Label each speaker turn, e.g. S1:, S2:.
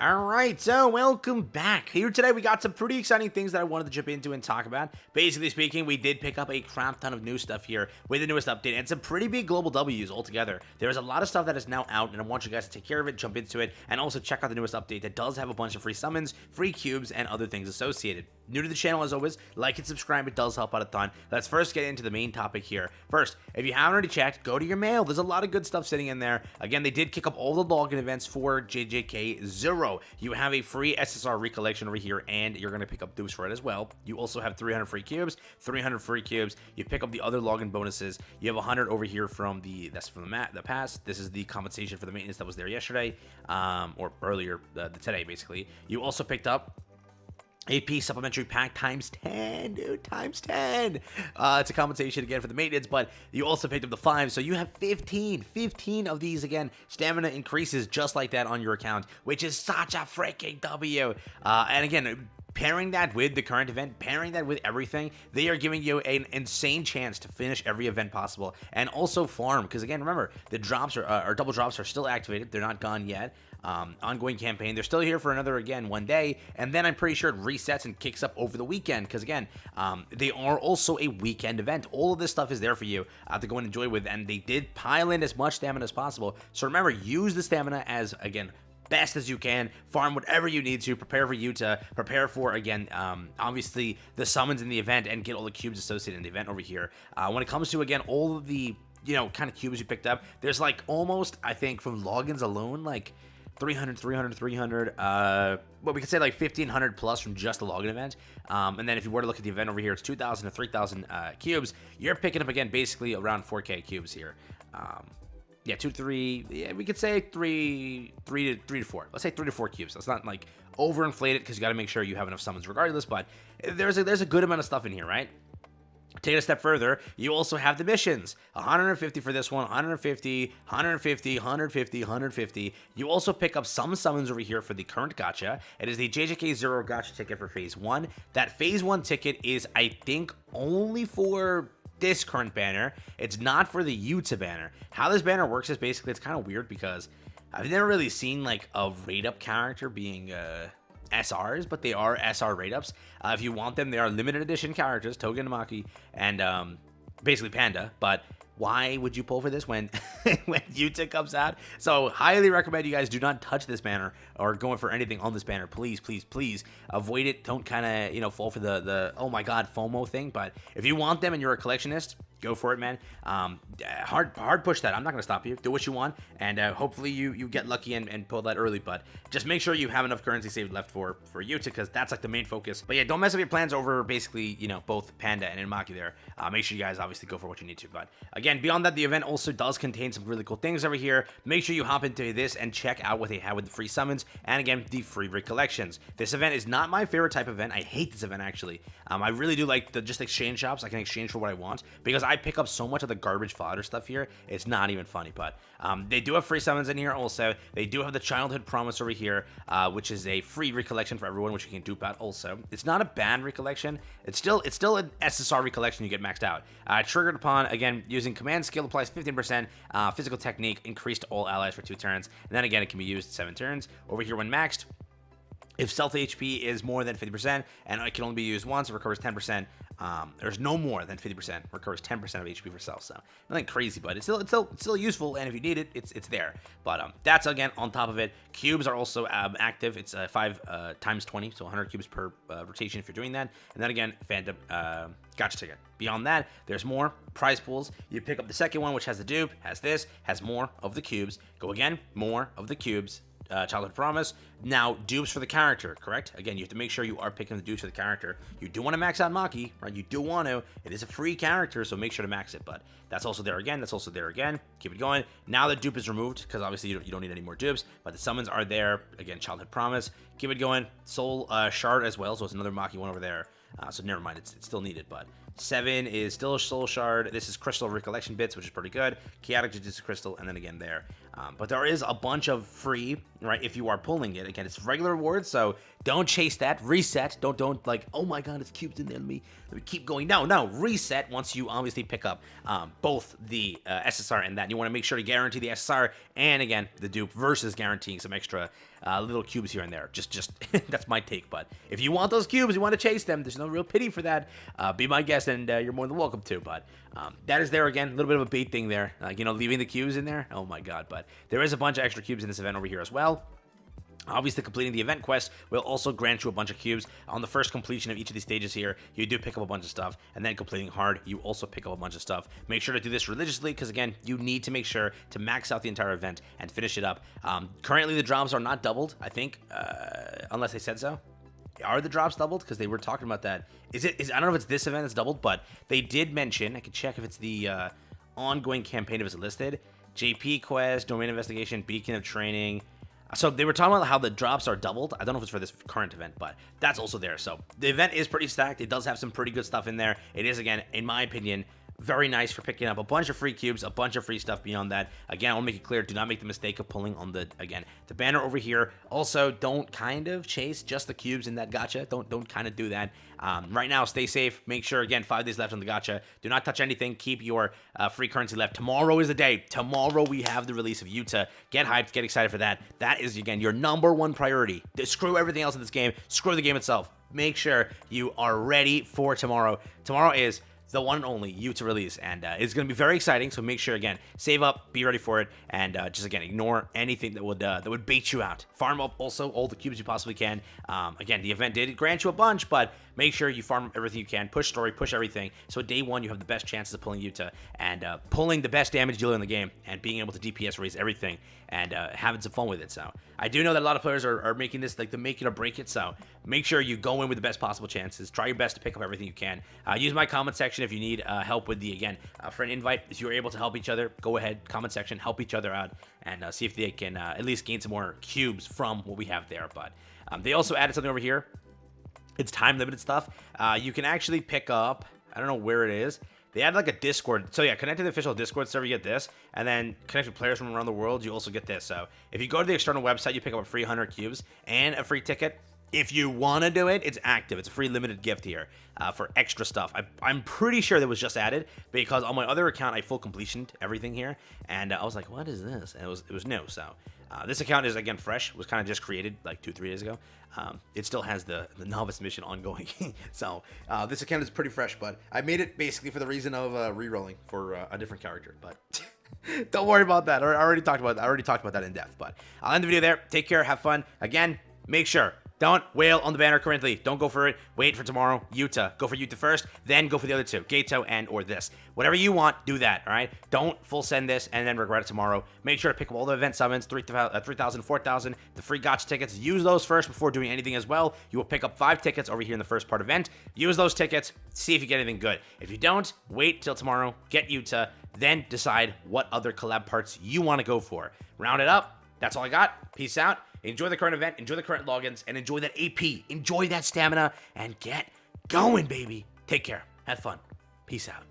S1: Alright, so welcome back. Here today we got some pretty exciting things that I wanted to jump into and talk about. Basically speaking, we did pick up a crap ton of new stuff here with the newest update and some pretty big global W's altogether. There's a lot of stuff that is now out and I want you guys to take care of it, jump into it, and also check out the newest update that does have a bunch of free summons, free cubes, and other things associated. New to the channel as always, like and subscribe, it does help out a ton. Let's first get into the main topic here. First, if you haven't already checked, go to your mail. There's a lot of good stuff sitting in there. Again, they did kick up all the login events for JJK 0. You have a free SSR recollection over here, and you're going to pick up dupes for it as well. You also have 300 free cubes, 300 free cubes. You pick up the other login bonuses. You have 100 over here from the past. This is the compensation for the maintenance that was there yesterday, or earlier today, basically. You also picked up AP supplementary pack times 10, dude, times 10. It's a compensation again for the maintenance, but you also picked up the 5, so you have 15 of these again. Stamina increases just like that on your account, which is such a freaking W. And again, pairing that with the current event, pairing that with everything, they are giving you an insane chance to finish every event possible and also farm. Because again, remember, the drops are double drops are still activated. They're not gone yet. Ongoing campaign, they're still here for another, again, one day, and then I'm pretty sure it resets and kicks up over the weekend, because again, they are also a weekend event. All of this stuff is there for you to go and enjoy with, and they did pile in as much stamina as possible. So remember, use the stamina as, again, best as you can, farm whatever you need to, prepare for, again, obviously the summons in the event, and get all the cubes associated in the event over here. When it comes to, again, all of the, kind of cubes you picked up, there's like almost, I think, from logins alone, like 300, well, we could say like 1,500 plus from just the login event. And then if you were to look at the event over here, it's 2,000 to 3,000 cubes. You're picking up, again, basically around 4K cubes here. Yeah, 2 to 3, yeah, we could say 3 to 4. Let's say 3 to 4 cubes. Let's not like overinflate it, because you got to make sure you have enough summons regardless, but there's a good amount of stuff in here, right? Take it a step further, you also have the missions. 150 for this one, 150, 150, 150, 150. You also pick up some summons over here for the current gacha. It is the JJK 0 gacha ticket for Phase 1. That Phase 1 ticket is, I think, only for this current banner. It's not for the Yuta banner. How this banner works is basically, it's kind of weird because I've never really seen like a rate-up character being SRs, but they are SR rate-ups. If you want them, they are limited edition characters, Toga and Maki, and basically Panda, but why would you pull for this when when Yuta comes out? So highly recommend you guys do not touch this banner or going for anything on this banner. Please, please, please avoid it. Don't kind of, fall for the oh my god FOMO thing, but if you want them and you're a collectionist, go for it, man. Hard push that. I'm not going to stop you. Do what you want, and hopefully you get lucky and pull that early, but just make sure you have enough currency saved left for Yuta, because that's like the main focus. But yeah, don't mess up your plans over basically, both Panda and Inmaki there. Make sure you guys obviously go for what you need to, but again, beyond that, the event also does contain some really cool things over here. Make sure you hop into this and check out what they have with the free summons, and again, the free recollections. This event is not my favorite type of event. I hate this event, actually. I really do like the just exchange shops. I can exchange for what I want, because I pick up so much of the garbage fodder stuff here, it's not even funny. But they do have free summons in here also. They do have the childhood promise over here, which is a free recollection for everyone, which you can dupe out also. It's not a bad recollection. It's still an SSR recollection you get maxed out. Triggered upon, again, using command skill, applies 15%, physical technique, increased to all allies for 2 turns, and then again it can be used 7 turns. Over here when maxed, if stealth HP is more than 50% and it can only be used once, it recovers 10%. There's no more than 50%, recovers 10% of HP for stealth. So nothing crazy, but it's still useful, and if you need it, it's there. But that's again on top of it. Cubes are also active. It's 5 times 20, so 100 cubes per rotation if you're doing that. And then again, Phantom gotcha ticket. Beyond that, there's more prize pools. You pick up the second one, which has the dupe, has this, has more of the cubes. Go again, more of the cubes. Childhood promise. Now, dupes for the character, correct? Again, you have to make sure you are picking the dupes for the character. You do want to max out Maki, right? You do want to. It is a free character, so make sure to max it. But that's also there again. That's also there again. Keep it going. Now the dupe is removed, because obviously you don't need any more dupes. But the summons are there. Again, childhood promise. Keep it going. Soul shard as well, so it's another Maki one over there. So never mind, it's still needed, but 7 is still a soul shard. This is crystal recollection bits, which is pretty good. Chaotic Jujutsu crystal, and then again there. But there is a bunch of free, right, if you are pulling it. Again, it's regular rewards, so don't chase that. Reset. Don't like, oh my god, it's cubes in there. Let me keep going. No, reset once you obviously pick up both the SSR and that. You want to make sure to guarantee the SSR and, again, the dupe versus guaranteeing some extra little cubes here and there. Just that's my take. But if you want those cubes, you want to chase them, there's no real pity for that. Be my guest, and you're more than welcome to. But that is there, again, a little bit of a bait thing there. Leaving the cubes in there. Oh my god. But there is a bunch of extra cubes in this event over here as well. Obviously, completing the event quest will also grant you a bunch of cubes. On the first completion of each of these stages here, you do pick up a bunch of stuff, and then completing hard, you also pick up a bunch of stuff. Make sure to do this religiously, because again, you need to make sure to max out the entire event and finish it up. Currently, the drops are not doubled, I think, unless they said so. Are the drops doubled? Because they were talking about that. I don't know if it's this event that's doubled, but they did mention, I can check if it's the ongoing campaign if it's listed. JP quest, domain investigation, beacon of training. So they were talking about how the drops are doubled. I don't know if it's for this current event, but that's also there. So the event is pretty stacked. It does have some pretty good stuff in there. It is, again, in my opinion, very nice for picking up a bunch of free cubes, a bunch of free stuff beyond that. Again, I want to make it clear, do not make the mistake of pulling on the banner over here. Also, don't kind of chase just the cubes in that gacha. Don't kind of do that. Right now, stay safe. Make sure, again, 5 days left on the gacha. Do not touch anything. Keep your free currency left. Tomorrow is the day. Tomorrow we have the release of Yuta. Get hyped. Get excited for that. That is, again, your #1 priority. Screw everything else in this game. Screw the game itself. Make sure you are ready for tomorrow. Tomorrow is the one and only Yuta release, and it's going to be very exciting. So make sure, again, save up, be ready for it, and just, again, ignore anything that would bait you out. Farm up also all the cubes you possibly can. Again, the event did grant you a bunch, but make sure you farm everything you can. Push story, push everything. So day one, you have the best chances of pulling Yuta and pulling the best damage dealer in the game and being able to DPS raise everything and having some fun with it. So I do know that a lot of players are making this like the make it or break it. So make sure you go in with the best possible chances. Try your best to pick up everything you can. Use my comment section if you need help with the, again, friend invite. If you're able to help each other, go ahead, comment section, help each other out, and see if they can at least gain some more cubes from what we have there. But they also added something over here. It's time limited stuff. You can actually pick up, I don't know where it is. They add like a Discord. So yeah, connect to the official Discord server, you get this. And then connect with players from around the world, you also get this. So if you go to the external website, you pick up a free 100 cubes and a free ticket. If you want to do it, it's active. It's a free limited gift here for extra stuff. I'm pretty sure that was just added because on my other account, I full completioned everything here. And I was like, what is this? And it was new. So this account is, again, fresh. It was kind of just created like 2-3 days ago. It still has the novice mission ongoing. So this account is pretty fresh, but I made it basically for the reason of re-rolling for a different character. But don't worry about that. I already talked about that in depth. But I'll end the video there. Take care. Have fun. Again, make sure. Don't wail on the banner currently. Don't go for it. Wait for tomorrow. Yuta. Go for Yuta first, then go for the other two. Gato and or this. Whatever you want, do that, all right? Don't full send this and then regret it tomorrow. Make sure to pick up all the event summons, 3,000, 4,000, the free gacha tickets. Use those first before doing anything as well. You will pick up 5 tickets over here in the first part event. Use those tickets. See if you get anything good. If you don't, wait till tomorrow. Get Yuta. Then decide what other collab parts you want to go for. Round it up. That's all I got. Peace out. Enjoy the current event, enjoy the current logins, and enjoy that AP. Enjoy that stamina, and get going, baby. Take care. Have fun. Peace out.